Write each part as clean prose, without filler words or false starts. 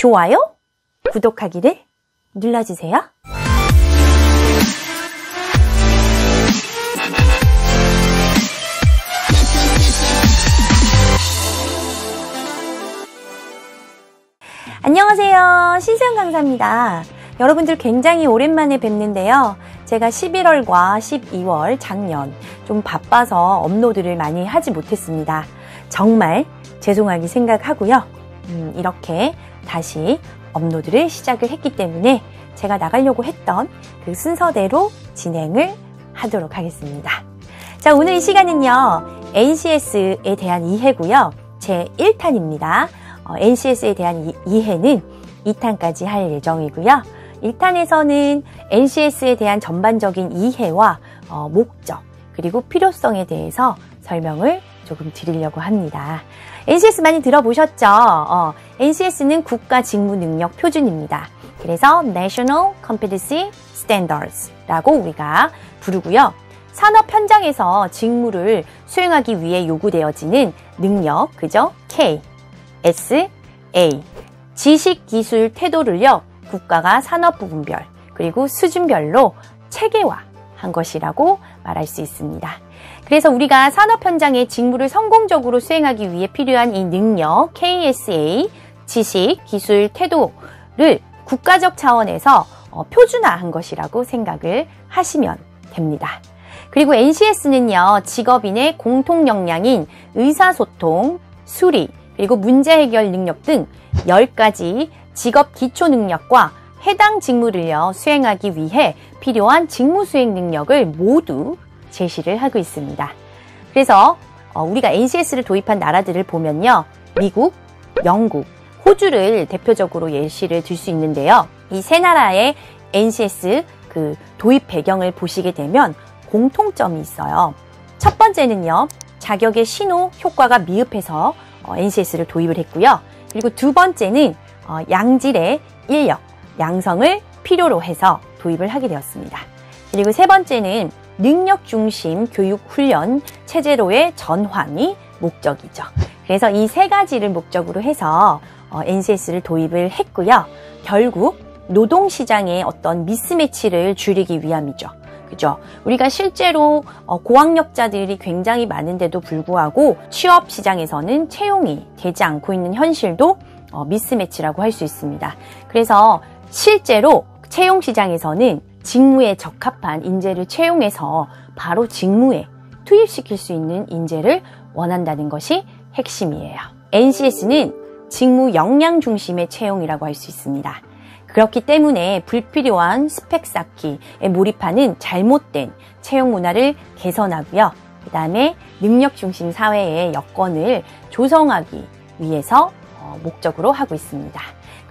좋아요, 구독하기를 눌러주세요. 안녕하세요. 신수연 강사입니다. 여러분들 굉장히 오랜만에 뵙는데요. 제가 11월과 12월 작년 좀 바빠서 업로드를 많이 하지 못했습니다. 정말 죄송하게 생각하고요. 이렇게 다시 업로드를 시작을 했기 때문에 제가 나가려고 했던 그 순서대로 진행을 하도록 하겠습니다. 자, 오늘 이 시간은요, NCS에 대한 이해고요. 제 1탄입니다. NCS에 대한 이해는 2탄까지 할 예정이고요. 1탄에서는 NCS에 대한 전반적인 이해와 목적, 그리고 필요성에 대해서 설명을 조금 드리려고 합니다. NCS 많이 들어보셨죠? NCS는 국가 직무 능력 표준입니다. 그래서 National Competency Standards라고 우리가 부르고요. 산업 현장에서 직무를 수행하기 위해 요구되어지는 능력, 그죠? K, S, A, 지식, 기술, 태도를요, 국가가 산업 부분별, 그리고 수준별로 체계화한 것이라고 말할 수 있습니다. 그래서 우리가 산업 현장의 직무를 성공적으로 수행하기 위해 필요한 이 능력, KSA, 지식, 기술, 태도를 국가적 차원에서 표준화한 것이라고 생각을 하시면 됩니다. 그리고 NCS는요, 직업인의 공통 역량인 의사소통, 수리, 그리고 문제 해결 능력 등 10가지 직업 기초 능력과 해당 직무를요, 수행하기 위해 필요한 직무 수행 능력을 모두 제시를 하고 있습니다. 그래서 우리가 NCS를 도입한 나라들을 보면요, 미국, 영국, 호주를 대표적으로 예시를 들 수 있는데요. 이 세 나라의 NCS 그 도입 배경을 보시게 되면 공통점이 있어요. 첫 번째는요, 자격의 신호 효과가 미흡해서 NCS를 도입을 했고요. 그리고 두 번째는 양질의 인력, 양성을 필요로 해서 도입을 하게 되었습니다. 그리고 세 번째는 능력 중심 교육 훈련 체제로의 전환이 목적이죠. 그래서 이 세 가지를 목적으로 해서 NCS를 도입을 했고요. 결국 노동시장의 어떤 미스매치를 줄이기 위함이죠. 그죠? 우리가 실제로 고학력자들이 굉장히 많은데도 불구하고 취업 시장에서는 채용이 되지 않고 있는 현실도 미스매치라고 할 수 있습니다. 그래서 실제로 채용 시장에서는 직무에 적합한 인재를 채용해서 바로 직무에 투입시킬 수 있는 인재를 원한다는 것이 핵심이에요. NCS는 직무 역량 중심의 채용이라고 할 수 있습니다. 그렇기 때문에 불필요한 스펙 쌓기에 몰입하는 잘못된 채용 문화를 개선하고요. 그 다음에 능력 중심 사회의 여건을 조성하기 위해서 목적으로 하고 있습니다.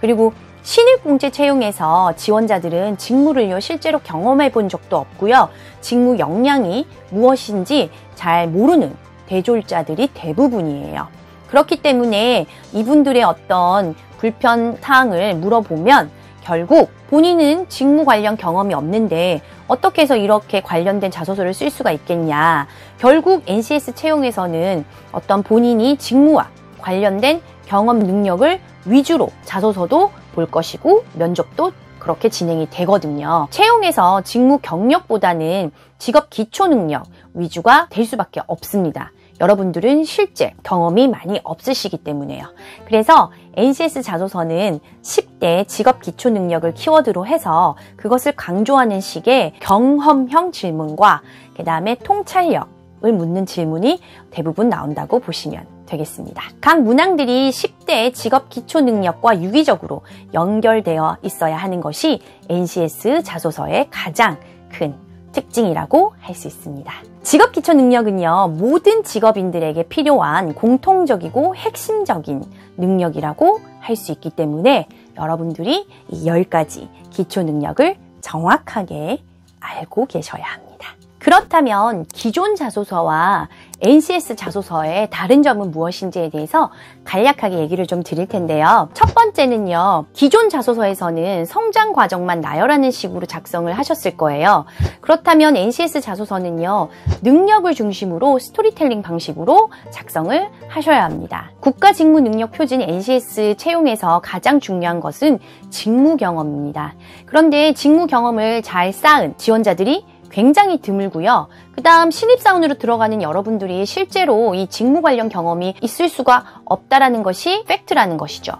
그리고 신입공채 채용에서 지원자들은 직무를요, 실제로 경험해 본 적도 없고요. 직무 역량이 무엇인지 잘 모르는 대졸자들이 대부분이에요. 그렇기 때문에 이분들의 어떤 불편 사항을 물어보면 결국 본인은 직무 관련 경험이 없는데 어떻게 해서 이렇게 관련된 자소서를 쓸 수가 있겠냐. 결국 NCS 채용에서는 어떤 본인이 직무와 관련된 경험 능력을 위주로 자소서도 볼 것이고 면접도 그렇게 진행이 되거든요. 채용에서 직무 경력보다는 직업 기초 능력 위주가 될 수밖에 없습니다. 여러분들은 실제 경험이 많이 없으시기 때문에요. 그래서 NCS 자소서는 10대 직업 기초 능력을 키워드로 해서 그것을 강조하는 식의 경험형 질문과 그 다음에 통찰력을 묻는 질문이 대부분 나온다고 보시면 되겠습니다. 각 문항들이 10대 직업 기초 능력과 유기적으로 연결되어 있어야 하는 것이 NCS 자소서의 가장 큰 특징이라고 할 수 있습니다. 직업 기초 능력은요, 모든 직업인들에게 필요한 공통적이고 핵심적인 능력이라고 할 수 있기 때문에 여러분들이 이 10가지 기초 능력을 정확하게 알고 계셔야 합니다. 그렇다면 기존 자소서와 NCS 자소서의 다른 점은 무엇인지에 대해서 간략하게 얘기를 좀 드릴 텐데요. 첫 번째는요, 기존 자소서에서는 성장 과정만 나열하는 식으로 작성을 하셨을 거예요. 그렇다면 NCS 자소서는요, 능력을 중심으로 스토리텔링 방식으로 작성을 하셔야 합니다. 국가직무능력표준 NCS 채용에서 가장 중요한 것은 직무 경험입니다. 그런데 직무 경험을 잘 쌓은 지원자들이 굉장히 드물고요. 그 다음 신입사원으로 들어가는 여러분들이 실제로 이 직무 관련 경험이 있을 수가 없다라는 것이 팩트라는 것이죠.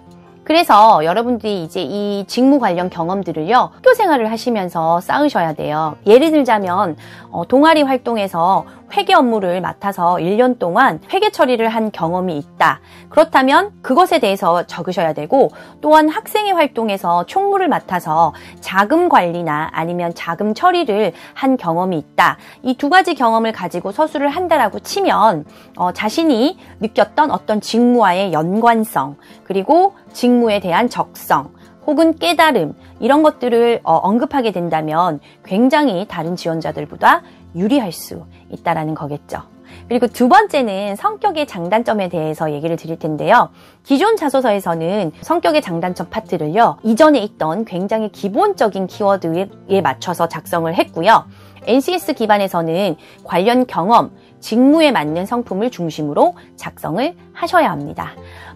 그래서 여러분들이 이제 이 직무 관련 경험들을요, 학교 생활을 하시면서 쌓으셔야 돼요. 예를 들자면 동아리 활동에서 회계 업무를 맡아서 1년 동안 회계 처리를 한 경험이 있다. 그렇다면 그것에 대해서 적으셔야 되고, 또한 학생회 활동에서 총무를 맡아서 자금 관리나 아니면 자금 처리를 한 경험이 있다. 이 두 가지 경험을 가지고 서술을 한다라고 치면 자신이 느꼈던 어떤 직무와의 연관성, 그리고 직무에 대한 적성, 혹은 깨달음, 이런 것들을 언급하게 된다면 굉장히 다른 지원자들보다 유리할 수 있다라는 거겠죠. 그리고 두 번째는 성격의 장단점에 대해서 얘기를 드릴 텐데요. 기존 자소서에서는 성격의 장단점 파트를요, 이전에 있던 굉장히 기본적인 키워드에 맞춰서 작성을 했고요. NCS 기반에서는 관련 경험, 직무에 맞는 성품을 중심으로 작성을 하셔야 합니다.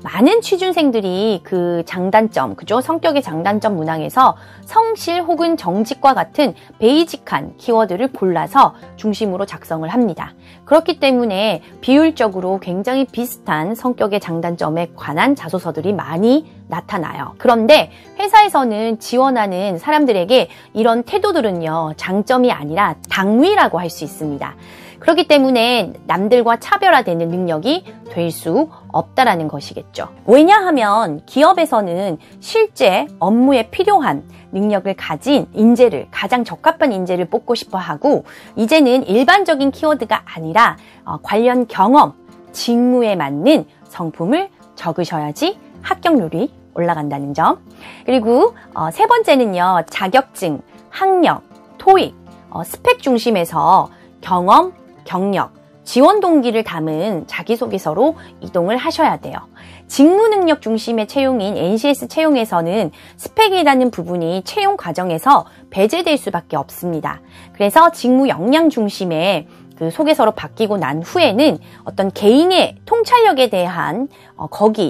많은 취준생들이 그 장단점, 그죠? 성격의 장단점 문항에서 성실 혹은 정직과 같은 베이직한 키워드를 골라서 중심으로 작성을 합니다. 그렇기 때문에 비율적으로 굉장히 비슷한 성격의 장단점에 관한 자소서들이 많이 나타나요. 그런데 회사에서는 지원하는 사람들에게 이런 태도들은요, 장점이 아니라 당위라고 할 수 있습니다. 그렇기 때문에 남들과 차별화되는 능력이 될 수 없다라는 것이겠죠. 왜냐하면 기업에서는 실제 업무에 필요한 능력을 가진 인재를, 가장 적합한 인재를 뽑고 싶어 하고, 이제는 일반적인 키워드가 아니라 관련 경험, 직무에 맞는 성품을 적으셔야지 합격률이 올라간다는 점. 그리고 세 번째는요, 자격증, 학력, 토익, 스펙 중심에서 경험, 경력, 지원 동기를 담은 자기소개서로 이동을 하셔야 돼요. 직무 능력 중심의 채용인 NCS 채용에서는 스펙이라는 부분이 채용 과정에서 배제될 수밖에 없습니다. 그래서 직무 역량 중심의 그 소개서로 바뀌고 난 후에는 어떤 개인의 통찰력에 대한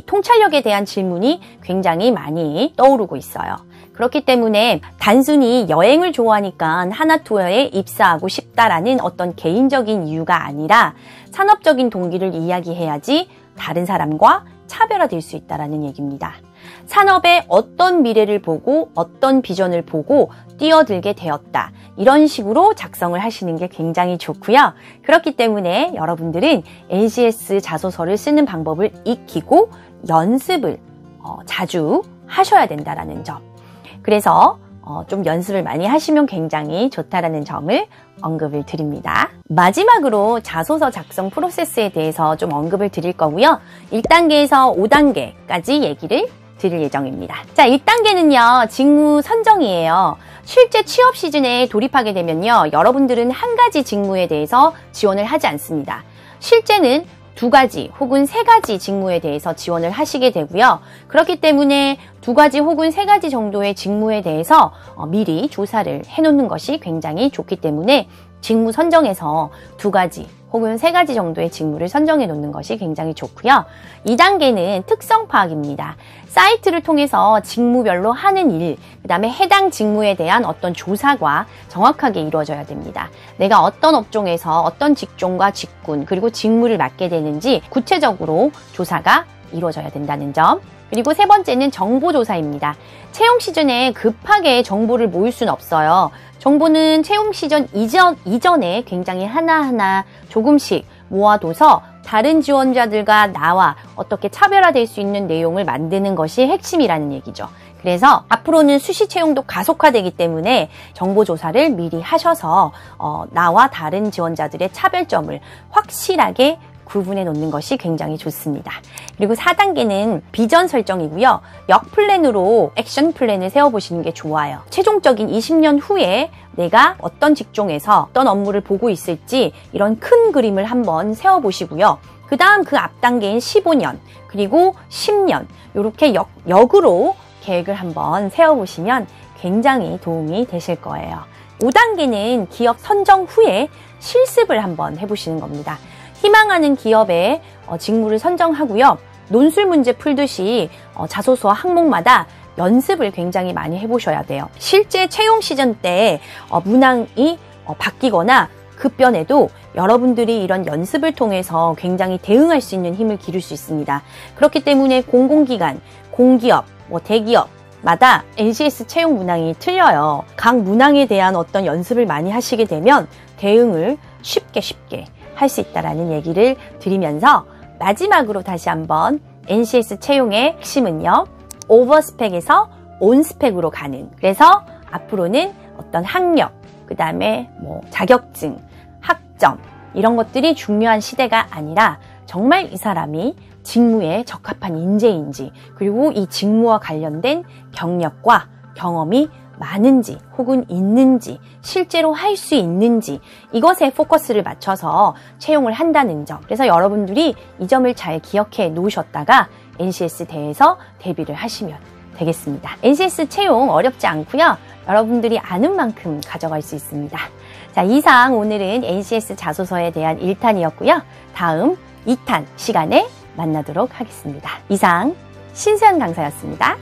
통찰력에 대한 질문이 굉장히 많이 떠오르고 있어요. 그렇기 때문에 단순히 여행을 좋아하니까 하나투어에 입사하고 싶다라는 어떤 개인적인 이유가 아니라 산업적인 동기를 이야기해야지 다른 사람과 차별화될 수 있다는 얘기입니다. 산업에 어떤 미래를 보고 어떤 비전을 보고 뛰어들게 되었다. 이런 식으로 작성을 하시는 게 굉장히 좋고요. 그렇기 때문에 여러분들은 NCS 자소서를 쓰는 방법을 익히고 연습을 자주 하셔야 된다는 점. 그래서 좀 연습을 많이 하시면 굉장히 좋다라는 점을 언급을 드립니다. 마지막으로 자소서 작성 프로세스에 대해서 좀 언급을 드릴 거고요. 1단계에서 5단계까지 얘기를 드릴 예정입니다. 자, 1단계는요, 직무 선정이에요. 실제 취업 시즌에 돌입하게 되면요, 여러분들은 한 가지 직무에 대해서 지원을 하지 않습니다. 실제는 2가지 혹은 3가지 직무에 대해서 지원을 하시게 되고요. 그렇기 때문에 2가지 혹은 3가지 정도의 직무에 대해서 미리 조사를 해놓는 것이 굉장히 좋기 때문에 직무 선정에서 2가지 혹은 3가지 정도의 직무를 선정해 놓는 것이 굉장히 좋고요. 2단계는 특성 파악입니다. 사이트를 통해서 직무별로 하는 일, 그 다음에 해당 직무에 대한 어떤 조사가 정확하게 이루어져야 됩니다. 내가 어떤 업종에서 어떤 직종과 직군, 그리고 직무를 맡게 되는지 구체적으로 조사가 이루어져야 된다는 점. 그리고 3번째는 정보조사입니다. 채용 시즌에 급하게 정보를 모을 수는 없어요. 정보는 채용 시즌 이전에 굉장히 하나하나 조금씩 모아둬서 다른 지원자들과 나와 어떻게 차별화될 수 있는 내용을 만드는 것이 핵심이라는 얘기죠. 그래서 앞으로는 수시 채용도 가속화되기 때문에 정보조사를 미리 하셔서 나와 다른 지원자들의 차별점을 확실하게 구분해 놓는 것이 굉장히 좋습니다. 그리고 4단계는 비전 설정이고요. 역 플랜으로 액션 플랜을 세워보시는 게 좋아요. 최종적인 20년 후에 내가 어떤 직종에서 어떤 업무를 보고 있을지 이런 큰 그림을 한번 세워보시고요. 그 다음 그 앞 단계인 15년 그리고 10년 이렇게 역으로 계획을 한번 세워보시면 굉장히 도움이 되실 거예요. 5단계는 기업 선정 후에 실습을 한번 해보시는 겁니다. 희망하는 기업의 직무를 선정하고요. 논술 문제 풀듯이 자소서와 항목마다 연습을 굉장히 많이 해보셔야 돼요. 실제 채용 시즌 때 문항이 바뀌거나 급변해도 여러분들이 이런 연습을 통해서 굉장히 대응할 수 있는 힘을 기를 수 있습니다. 그렇기 때문에 공공기관, 공기업, 대기업마다 NCS 채용 문항이 틀려요. 각 문항에 대한 어떤 연습을 많이 하시게 되면 대응을 쉽게 할 수 있다는 얘기를 드리면서 마지막으로 다시 한번 NCS 채용의 핵심은요. 오버스펙에서 온스펙으로 가는. 그래서 앞으로는 어떤 학력, 그 다음에 자격증, 학점 이런 것들이 중요한 시대가 아니라 정말 이 사람이 직무에 적합한 인재인지 그리고 이 직무와 관련된 경력과 경험이 많은지 혹은 있는지 실제로 할 수 있는지 이것에 포커스를 맞춰서 채용을 한다는 점. 그래서 여러분들이 이 점을 잘 기억해 놓으셨다가 NCS 대에서 대비를 하시면 되겠습니다. NCS 채용 어렵지 않고요. 여러분들이 아는 만큼 가져갈 수 있습니다. 자, 이상 오늘은 NCS 자소서에 대한 1탄이었고요. 다음 2탄 시간에 만나도록 하겠습니다. 이상 신수연 강사였습니다.